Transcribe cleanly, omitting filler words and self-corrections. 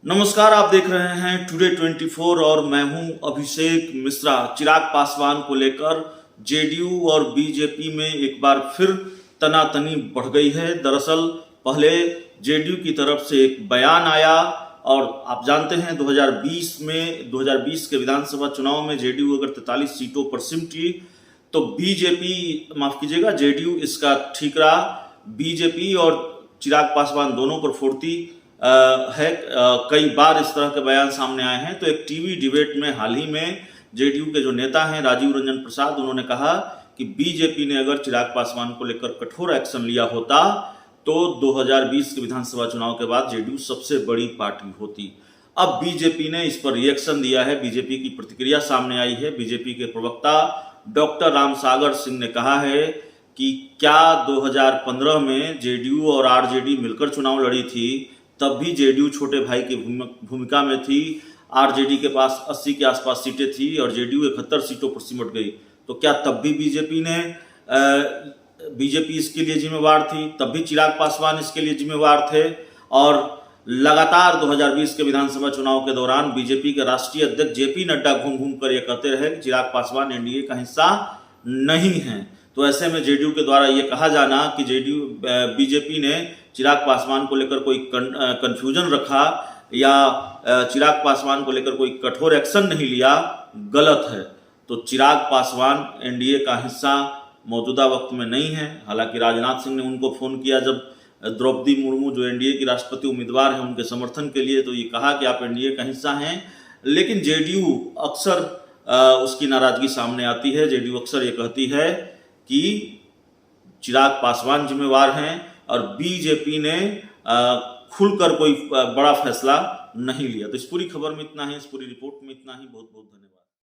नमस्कार, आप देख रहे हैं टुडे 24 और मैं हूं अभिषेक मिश्रा। चिराग पासवान को लेकर जेडीयू और बीजेपी में एक बार फिर तनातनी बढ़ गई है। दरअसल पहले जेडीयू की तरफ से एक बयान आया और आप जानते हैं 2020 के विधानसभा चुनाव में जेडीयू अगर 43 सीटों पर सिमटी तो जेडीयू इसका ठीक रहा। बीजेपी और चिराग पासवान दोनों पर फुर्ती है। कई बार इस तरह के बयान सामने आए हैं। तो एक टीवी डिबेट में हाल ही में जेडीयू के जो नेता हैं राजीव रंजन प्रसाद, उन्होंने कहा कि बीजेपी ने अगर चिराग पासवान को लेकर कठोर एक्शन लिया होता तो 2020 के विधानसभा चुनाव के बाद जेडीयू सबसे बड़ी पार्टी होती। अब बीजेपी ने इस पर रिएक्शन दिया है, बीजेपी की प्रतिक्रिया सामने आई है। बीजेपी के प्रवक्ता डॉक्टर रामसागर सिंह ने कहा है कि क्या 2015 में जेडीयू और आरजेडी मिलकर चुनाव लड़ी थी, तब भी जेडीयू छोटे भाई की भूमिका में थी। आरजेडी के पास 80 के आसपास सीटें थी और जेडीयू 71 सीटों पर सिमट गई। तो क्या तब भी बीजेपी इसके लिए जिम्मेवार थी? तब भी चिराग पासवान इसके लिए जिम्मेवार थे। और लगातार 2020 के विधानसभा चुनाव के दौरान बीजेपी के राष्ट्रीय अध्यक्ष जेपी नड्डा घूम घूम कर ये कहते रहे कि चिराग पासवान एनडीए का हिस्सा नहीं है। तो ऐसे में जेडीयू के द्वारा ये कहा जाना कि बीजेपी ने चिराग पासवान को लेकर कोई कंफ्यूजन रखा या चिराग पासवान को लेकर कोई कठोर एक्शन नहीं लिया, गलत है। तो चिराग पासवान एनडीए का हिस्सा मौजूदा वक्त में नहीं है। हालांकि राजनाथ सिंह ने उनको फोन किया जब द्रौपदी मुर्मू जो एनडीए की राष्ट्रपति उम्मीदवार हैं उनके समर्थन के लिए, तो ये कहा कि आप एनडीए का हिस्सा हैं। लेकिन जेडीयू अक्सर उसकी नाराजगी सामने आती है। जेडीयू अक्सर ये कहती है कि चिराग पासवान जिम्मेवार हैं और बीजेपी ने खुलकर कोई बड़ा फैसला नहीं लिया। तो इस पूरी खबर में इतना ही, इस पूरी रिपोर्ट में इतना ही। बहुत बहुत धन्यवाद।